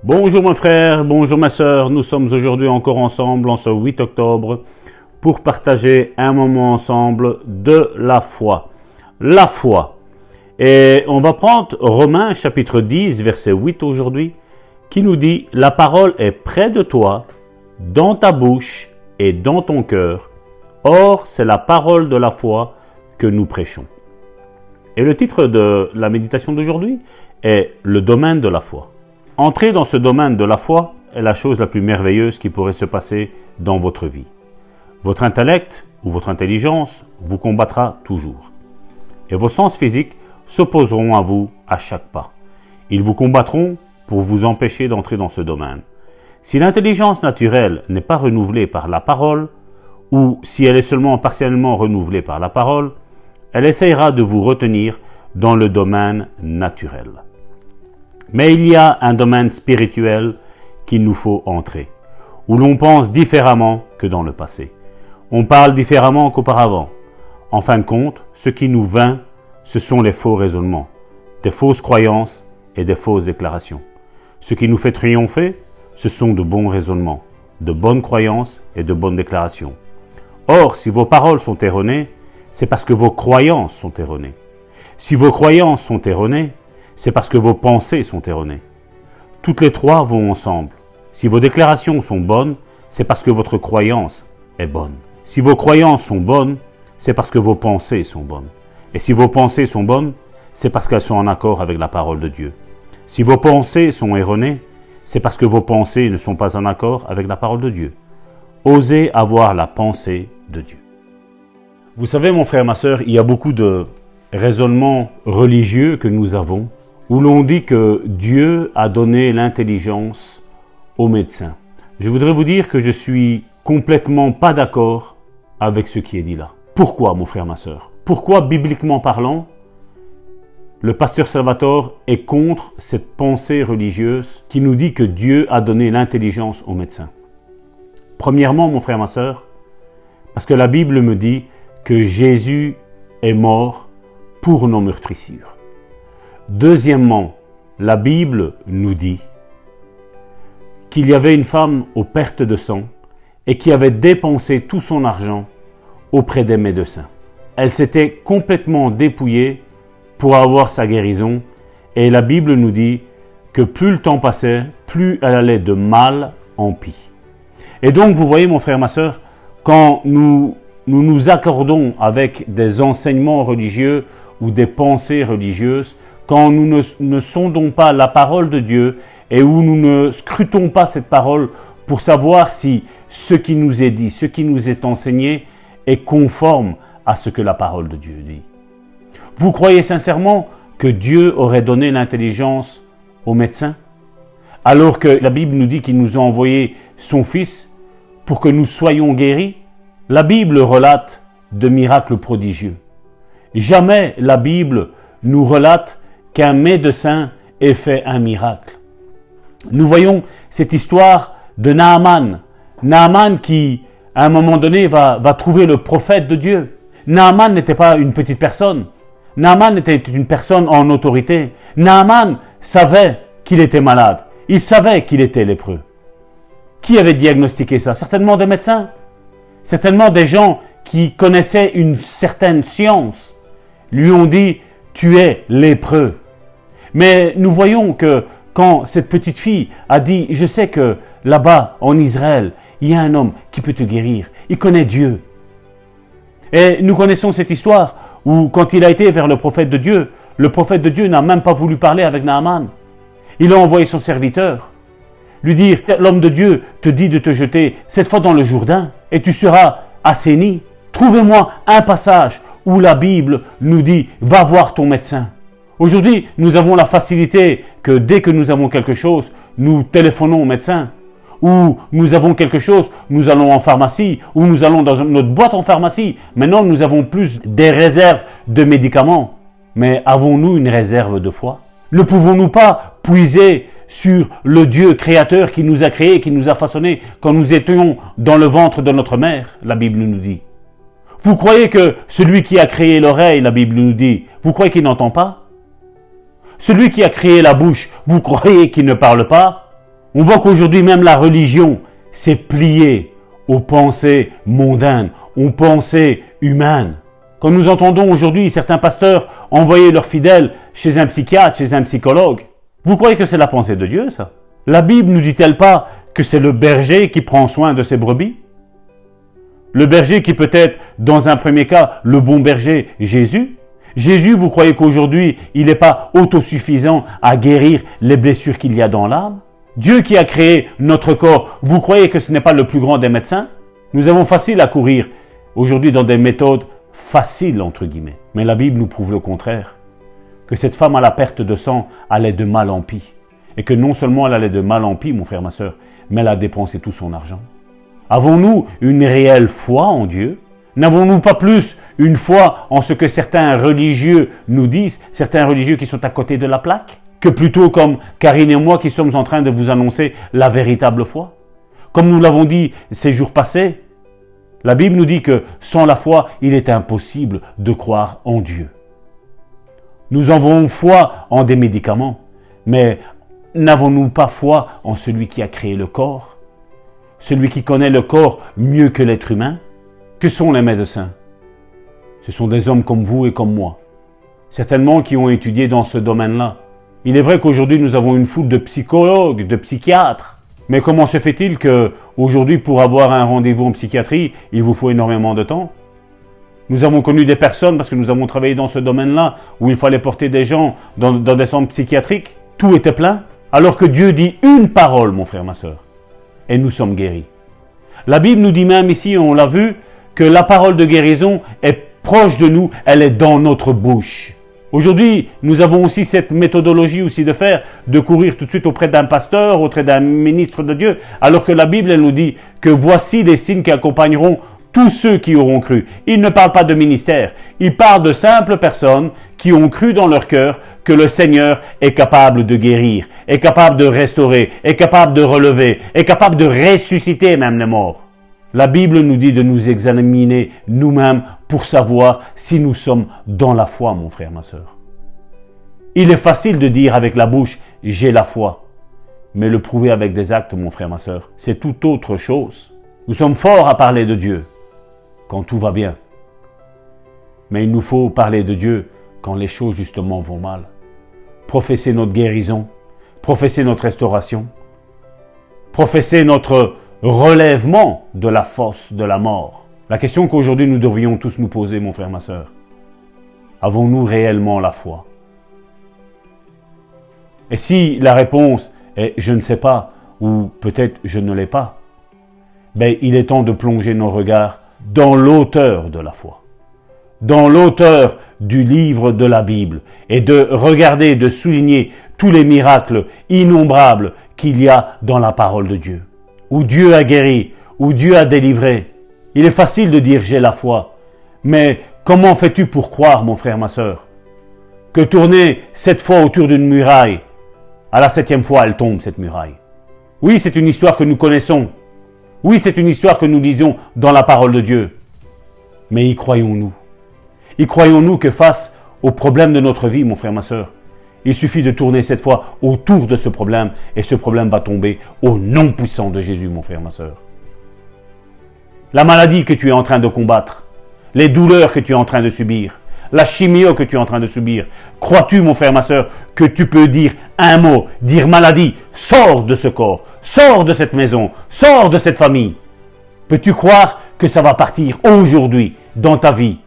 Bonjour mon frère, bonjour ma sœur, nous sommes aujourd'hui encore ensemble en ce 8 octobre pour partager un moment ensemble de la foi. La foi. Et on va prendre Romains chapitre 10 verset 8 aujourd'hui qui nous dit « La parole est près de toi, dans ta bouche et dans ton cœur. Or, c'est la parole de la foi que nous prêchons. » Et le titre de la méditation d'aujourd'hui est « Le domaine de la foi ». Entrer dans ce domaine de la foi est la chose la plus merveilleuse qui pourrait se passer dans votre vie. Votre intellect ou votre intelligence vous combattra toujours. Et vos sens physiques s'opposeront à vous à chaque pas. Ils vous combattront pour vous empêcher d'entrer dans ce domaine. Si l'intelligence naturelle n'est pas renouvelée par la parole, ou si elle est seulement partiellement renouvelée par la parole, elle essayera de vous retenir dans le domaine naturel. Mais il y a un domaine spirituel qu'il nous faut entrer, où l'on pense différemment que dans le passé. On parle différemment qu'auparavant. En fin de compte, ce qui nous vainc, ce sont les faux raisonnements, des fausses croyances et des fausses déclarations. Ce qui nous fait triompher, ce sont de bons raisonnements, de bonnes croyances et de bonnes déclarations. Or, si vos paroles sont erronées, c'est parce que vos croyances sont erronées. Si vos croyances sont erronées, c'est parce que vos pensées sont erronées. Toutes les trois vont ensemble. Si vos déclarations sont bonnes, c'est parce que votre croyance est bonne. Si vos croyances sont bonnes, c'est parce que vos pensées sont bonnes. Et si vos pensées sont bonnes, c'est parce qu'elles sont en accord avec la parole de Dieu. Si vos pensées sont erronées, c'est parce que vos pensées ne sont pas en accord avec la parole de Dieu. Osez avoir la pensée de Dieu. Vous savez, mon frère, ma sœur, il y a beaucoup de raisonnements religieux que nous avons, où l'on dit que Dieu a donné l'intelligence aux médecins. Je voudrais vous dire que je suis complètement pas d'accord avec ce qui est dit là. Pourquoi, mon frère, ma sœur? Pourquoi, bibliquement parlant, le pasteur Salvatore est contre cette pensée religieuse qui nous dit que Dieu a donné l'intelligence aux médecins? Premièrement, mon frère, ma sœur, parce que la Bible me dit que Jésus est mort pour nos meurtrissures. Deuxièmement, la Bible nous dit qu'il y avait une femme aux pertes de sang et qui avait dépensé tout son argent auprès des médecins. Elle s'était complètement dépouillée pour avoir sa guérison et la Bible nous dit que plus le temps passait, plus elle allait de mal en pis. Et donc, vous voyez, mon frère, ma sœur, quand nous nous accordons avec des enseignements religieux ou des pensées religieuses, quand nous ne sondons pas la parole de Dieu et où nous ne scrutons pas cette parole pour savoir si ce qui nous est dit, ce qui nous est enseigné est conforme à ce que la parole de Dieu dit. Vous croyez sincèrement que Dieu aurait donné l'intelligence aux médecins, alors que la Bible nous dit qu'il nous a envoyé son Fils pour que nous soyons guéris? La Bible relate de miracles prodigieux. Jamais la Bible nous relate qu'un médecin ait fait un miracle. Nous voyons cette histoire de Naaman. Naaman qui, à un moment donné, va trouver le prophète de Dieu. Naaman n'était pas une petite personne. Naaman était une personne en autorité. Naaman savait qu'il était malade. Il savait qu'il était lépreux. Qui avait diagnostiqué ça? Certainement des médecins. Certainement des gens qui connaissaient une certaine science. Lui ont dit, tu es lépreux. Mais nous voyons que quand cette petite fille a dit, je sais que là-bas en Israël, il y a un homme qui peut te guérir. Il connaît Dieu. Et nous connaissons cette histoire où quand il a été vers le prophète de Dieu n'a même pas voulu parler avec Naaman. Il a envoyé son serviteur lui dire, l'homme de Dieu te dit de te jeter cette fois dans le Jourdain et tu seras assaini. Trouvez-moi un passage où la Bible nous dit, va voir ton médecin. Aujourd'hui, nous avons la facilité que dès que nous avons quelque chose, nous téléphonons au médecin. Ou nous avons quelque chose, nous allons en pharmacie, ou nous allons dans notre boîte en pharmacie. Maintenant, nous avons plus des réserves de médicaments. Mais avons-nous une réserve de foi? Ne pouvons-nous pas puiser sur le Dieu créateur qui nous a créés, qui nous a façonnés quand nous étions dans le ventre de notre mère? La Bible nous dit. Vous croyez que celui qui a créé l'oreille, la Bible nous dit, vous croyez qu'il n'entend pas? Celui qui a créé la bouche, vous croyez qu'il ne parle pas? On voit qu'aujourd'hui même la religion s'est pliée aux pensées mondaines, aux pensées humaines. Quand nous entendons aujourd'hui certains pasteurs envoyer leurs fidèles chez un psychiatre, chez un psychologue, vous croyez que c'est la pensée de Dieu, ça? La Bible ne dit-elle pas que c'est le berger qui prend soin de ses brebis? Le berger qui peut être, dans un premier cas, le bon berger, Jésus. Jésus, vous croyez qu'aujourd'hui, il n'est pas autosuffisant à guérir les blessures qu'il y a dans l'âme? Dieu qui a créé notre corps, vous croyez que ce n'est pas le plus grand des médecins? Nous avons facile à courir aujourd'hui dans des méthodes faciles, entre guillemets. Mais la Bible nous prouve le contraire. Que cette femme à la perte de sang allait de mal en pis. Et que non seulement elle allait de mal en pis, mon frère, ma sœur, mais elle a dépensé tout son argent. Avons-nous une réelle foi en Dieu? N'avons-nous pas plus une foi en ce que certains religieux nous disent, certains religieux qui sont à côté de la plaque, que plutôt comme Karine et moi qui sommes en train de vous annoncer la véritable foi? Comme nous l'avons dit ces jours passés, la Bible nous dit que sans la foi, il est impossible de croire en Dieu. Nous avons foi en des médicaments, mais n'avons-nous pas foi en celui qui a créé le corps? Celui qui connaît le corps mieux que l'être humain? Que sont les médecins? Ce sont des hommes comme vous et comme moi, certainement qui ont étudié dans ce domaine-là. Il est vrai qu'aujourd'hui nous avons une foule de psychologues, de psychiatres, mais comment se fait-il qu'aujourd'hui pour avoir un rendez-vous en psychiatrie, il vous faut énormément de temps? Nous avons connu des personnes, parce que nous avons travaillé dans ce domaine-là, où il fallait porter des gens dans des centres psychiatriques, tout était plein, alors que Dieu dit une parole, mon frère, ma sœur, et nous sommes guéris. La Bible nous dit même ici, on l'a vu, que la parole de guérison est proche de nous, elle est dans notre bouche. Aujourd'hui, nous avons aussi cette méthodologie aussi de courir tout de suite auprès d'un pasteur, auprès d'un ministre de Dieu, alors que la Bible, elle nous dit que voici les signes qui accompagneront tous ceux qui auront cru. Il ne parle pas de ministère, il parle de simples personnes qui ont cru dans leur cœur que le Seigneur est capable de guérir, est capable de restaurer, est capable de relever, est capable de ressusciter même les morts. La Bible nous dit de nous examiner nous-mêmes pour savoir si nous sommes dans la foi, mon frère, ma sœur. Il est facile de dire avec la bouche « j'ai la foi », mais le prouver avec des actes, mon frère, ma sœur, c'est tout autre chose. Nous sommes forts à parler de Dieu quand tout va bien. Mais il nous faut parler de Dieu quand les choses justement vont mal. Professer notre guérison, professer notre restauration, professer notre relèvement de la fosse de la mort. La question qu'aujourd'hui nous devrions tous nous poser, mon frère, ma sœur, avons-nous réellement la foi? Et si la réponse est « je ne sais pas » ou peut-être « je ne l'ai pas », ben, il est temps de plonger nos regards dans l'auteur de la foi, dans l'auteur du livre de la Bible, et de regarder, de souligner tous les miracles innombrables qu'il y a dans la parole de Dieu, où Dieu a guéri, où Dieu a délivré. Il est facile de dire « j'ai la foi », mais comment fais-tu pour croire, mon frère, ma sœur, que tourner 7 fois autour d'une muraille, à la 7e fois, elle tombe, cette muraille? Oui, c'est une histoire que nous connaissons. Oui, c'est une histoire que nous lisons dans la parole de Dieu. Mais y croyons-nous? Y croyons-nous que face aux problèmes de notre vie, mon frère, ma sœur, il suffit de tourner cette fois autour de ce problème et ce problème va tomber au nom puissant de Jésus, mon frère, ma sœur. La maladie que tu es en train de combattre, les douleurs que tu es en train de subir, la chimio que tu es en train de subir, crois-tu, mon frère, ma sœur, que tu peux dire un mot, dire maladie, sors de ce corps, sors de cette maison, sors de cette famille? Peux-tu croire que ça va partir aujourd'hui dans ta vie?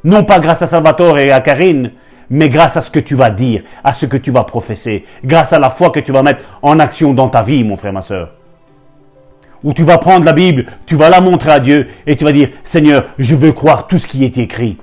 Non pas grâce à Salvatore et à Karine, mais grâce à ce que tu vas dire, à ce que tu vas professer, grâce à la foi que tu vas mettre en action dans ta vie, mon frère, ma sœur. Où tu vas prendre la Bible, tu vas la montrer à Dieu et tu vas dire « Seigneur, je veux croire tout ce qui est écrit.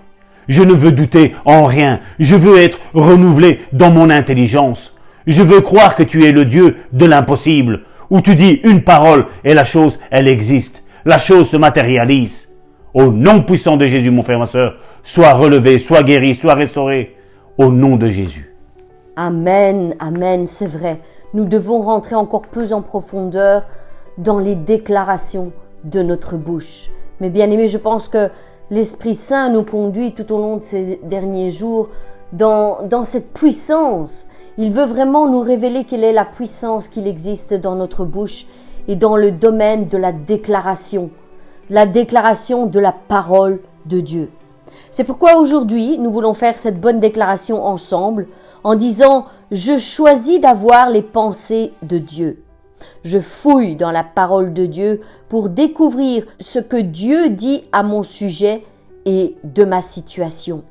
Je ne veux douter en rien. Je veux être renouvelé dans mon intelligence. Je veux croire que tu es le Dieu de l'impossible, où tu dis une parole et la chose, elle existe. La chose se matérialise. Au nom puissant de Jésus, mon frère, ma sœur, sois relevé, sois guéri, sois restauré. Au nom de Jésus. Amen, amen, c'est vrai. Nous devons rentrer encore plus en profondeur dans les déclarations de notre bouche. Mais bien aimé, je pense que l'Esprit Saint nous conduit tout au long de ces derniers jours dans cette puissance Il veut vraiment nous révéler quelle est la puissance qu'il existe dans notre bouche et dans le domaine de la déclaration de la parole de Dieu. C'est pourquoi aujourd'hui, nous voulons faire cette bonne déclaration ensemble en disant « Je choisis d'avoir les pensées de Dieu ». Je fouille dans la parole de Dieu pour découvrir ce que Dieu dit à mon sujet et de ma situation.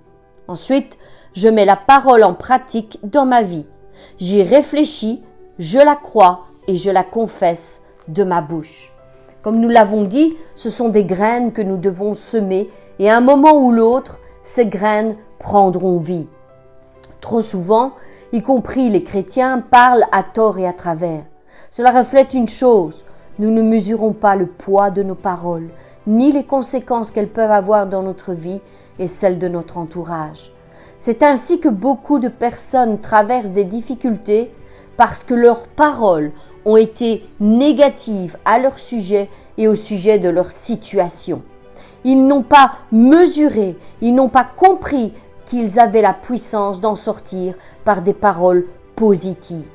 Ensuite, je mets la parole en pratique dans ma vie. J'y réfléchis, je la crois et je la confesse de ma bouche. Comme nous l'avons dit, ce sont des graines que nous devons semer et à un moment ou l'autre, ces graines prendront vie. Trop souvent, y compris les chrétiens, parlent à tort et à travers. Cela reflète une chose, nous ne mesurons pas le poids de nos paroles, ni les conséquences qu'elles peuvent avoir dans notre vie et celle de notre entourage. C'est ainsi que beaucoup de personnes traversent des difficultés parce que leurs paroles ont été négatives à leur sujet et au sujet de leur situation. Ils n'ont pas mesuré, ils n'ont pas compris qu'ils avaient la puissance d'en sortir par des paroles positives.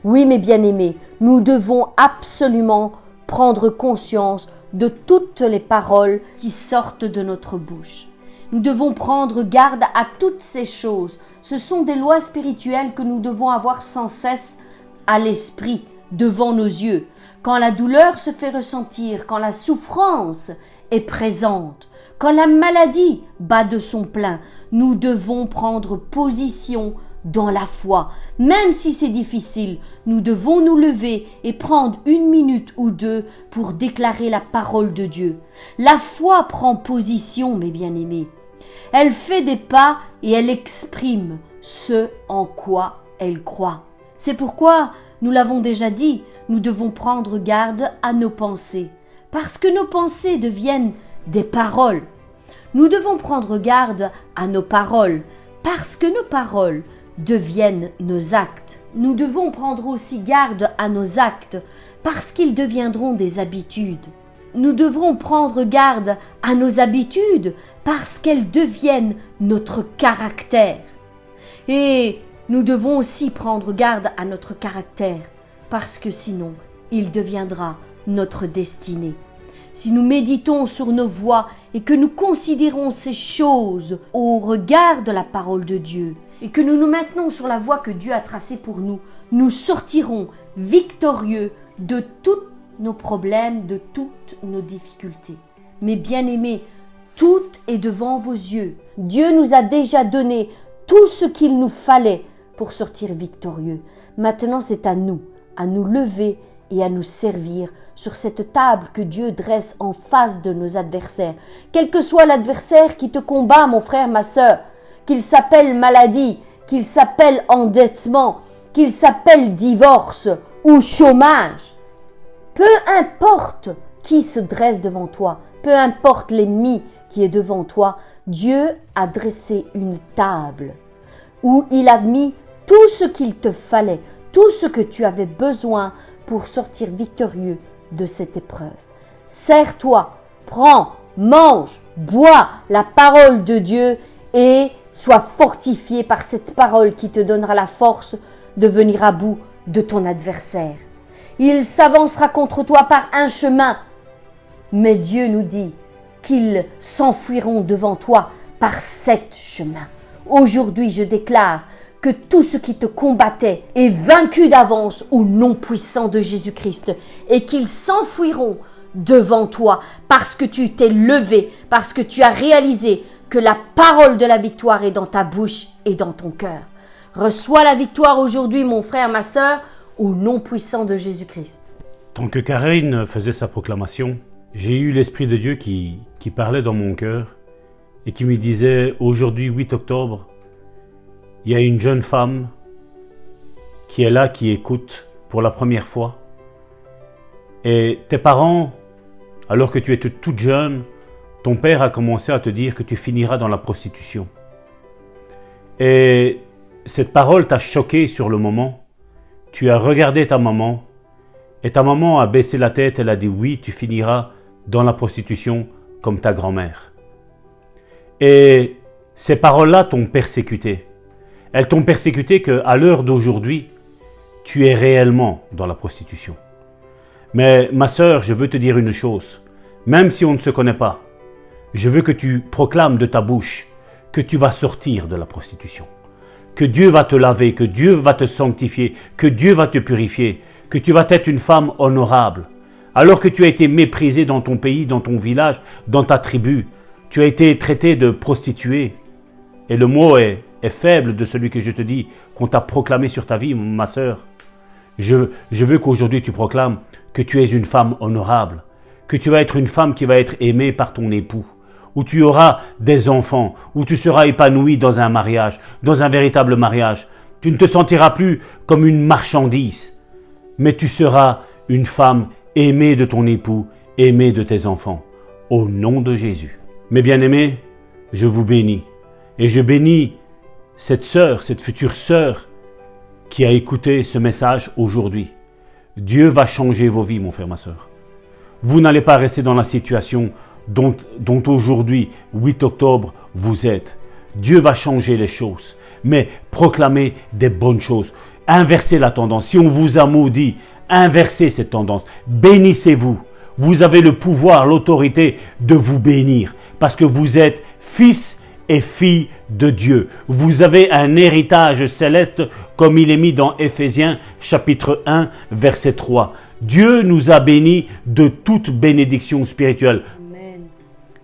Oui, mes bien-aimés, nous devons absolument prendre conscience de toutes les paroles qui sortent de notre bouche. Nous devons prendre garde à toutes ces choses. Ce sont des lois spirituelles que nous devons avoir sans cesse à l'esprit, devant nos yeux. Quand la douleur se fait ressentir, quand la souffrance est présente, quand la maladie bat de son plein, nous devons prendre position dans la foi. Même si c'est difficile, nous devons nous lever et prendre 1 minute ou 2 pour déclarer la parole de Dieu. La foi prend position, mes bien-aimés. Elle fait des pas et elle exprime ce en quoi elle croit. C'est pourquoi, nous l'avons déjà dit, nous devons prendre garde à nos pensées, parce que nos pensées deviennent des paroles. Nous devons prendre garde à nos paroles, parce que nos paroles deviennent nos actes. Nous devons prendre aussi garde à nos actes, parce qu'ils deviendront des habitudes. Nous devrons prendre garde à nos habitudes, parce qu'elles deviennent notre caractère. Et nous devons aussi prendre garde à notre caractère, parce que sinon, il deviendra notre destinée. Si nous méditons sur nos voies et que nous considérons ces choses au regard de la parole de Dieu et que nous nous maintenons sur la voie que Dieu a tracée pour nous, nous sortirons victorieux de tous nos problèmes, de toutes nos difficultés. Mais bien-aimés, tout est devant vos yeux. Dieu nous a déjà donné tout ce qu'il nous fallait pour sortir victorieux. Maintenant, c'est à nous lever et à nous servir sur cette table que Dieu dresse en face de nos adversaires. Quel que soit l'adversaire qui te combat, mon frère, ma sœur, qu'il s'appelle maladie, qu'il s'appelle endettement, qu'il s'appelle divorce ou chômage, peu importe qui se dresse devant toi, peu importe l'ennemi qui est devant toi, Dieu a dressé une table où il a mis tout ce qu'il te fallait, tout ce que tu avais besoin pour sortir victorieux de cette épreuve. Serre-toi, prends, mange, bois la parole de Dieu et sois fortifié par cette parole qui te donnera la force de venir à bout de ton adversaire. Il s'avancera contre toi par un chemin, mais Dieu nous dit qu'ils s'enfuiront devant toi par 7 chemins. Aujourd'hui, je déclare que tout ce qui te combattait est vaincu d'avance au nom puissant de Jésus-Christ et qu'ils s'enfuiront devant toi parce que tu t'es levé, parce que tu as réalisé que la parole de la victoire est dans ta bouche et dans ton cœur. Reçois la victoire aujourd'hui, mon frère, ma sœur, au nom puissant de Jésus-Christ. Tant que Karine faisait sa proclamation, j'ai eu l'Esprit de Dieu qui parlait dans mon cœur et qui me disait, aujourd'hui 8 octobre, il y a une jeune femme qui est là, qui écoute pour la première fois. Et tes parents, alors que tu étais toute jeune, ton père a commencé à te dire que tu finiras dans la prostitution. Et cette parole t'a choqué sur le moment. Tu as regardé ta maman et ta maman a baissé la tête, elle a dit oui, tu finiras dans la prostitution comme ta grand-mère. Et ces paroles-là t'ont persécuté. Elles t'ont persécuté qu'à l'heure d'aujourd'hui, tu es réellement dans la prostitution. Mais ma sœur, je veux te dire une chose. Même si on ne se connaît pas, je veux que tu proclames de ta bouche que tu vas sortir de la prostitution. Que Dieu va te laver, que Dieu va te sanctifier, que Dieu va te purifier, que tu vas être une femme honorable. Alors que tu as été méprisée dans ton pays, dans ton village, dans ta tribu, tu as été traitée de prostituée. Et le mot est faible de celui que je te dis, qu'on t'a proclamé sur ta vie, ma sœur. Je veux qu'aujourd'hui tu proclames que tu es une femme honorable, que tu vas être une femme qui va être aimée par ton époux, où tu auras des enfants, où tu seras épanouie dans un mariage, dans un véritable mariage. Tu ne te sentiras plus comme une marchandise, mais tu seras une femme aimée de ton époux, aimée de tes enfants, au nom de Jésus. Mes bien-aimés, je vous bénis, et je bénis cette sœur, cette future sœur, qui a écouté ce message aujourd'hui. Dieu va changer vos vies, mon frère, ma sœur. Vous n'allez pas rester dans la situation dont aujourd'hui, 8 octobre, vous êtes. Dieu va changer les choses, mais proclamez des bonnes choses. Inversez la tendance. Si on vous a maudit, inversez cette tendance. Bénissez-vous. Vous avez le pouvoir, l'autorité de vous bénir, parce que vous êtes fils et fille de Dieu. Vous avez un héritage céleste comme il est mis dans Éphésiens chapitre 1 verset 3. Dieu nous a bénis de toute bénédiction spirituelle. Amen.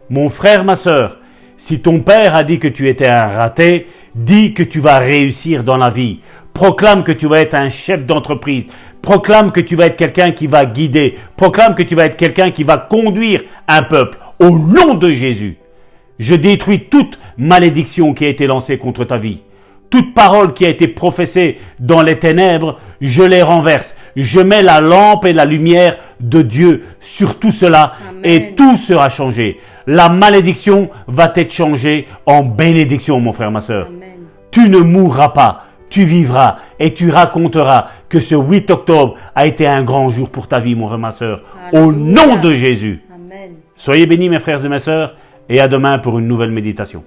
Mon frère, ma sœur, si ton père a dit que tu étais un raté, dis que tu vas réussir dans la vie. Proclame que tu vas être un chef d'entreprise. Proclame que tu vas être quelqu'un qui va guider. Proclame que tu vas être quelqu'un qui va conduire un peuple. Au nom de Jésus. Je détruis toute malédiction qui a été lancée contre ta vie. Toute parole qui a été professée dans les ténèbres, je les renverse. Je mets la lampe et la lumière de Dieu sur tout cela. Amen. Et tout sera changé. La malédiction va être changée en bénédiction, mon frère, ma sœur. Amen. Tu ne mourras pas, tu vivras et tu raconteras que ce 8 octobre a été un grand jour pour ta vie, mon frère, ma sœur. Au Alléluia. nom de Jésus. Amen. Soyez bénis, mes frères et mes sœurs, et à demain pour une nouvelle méditation.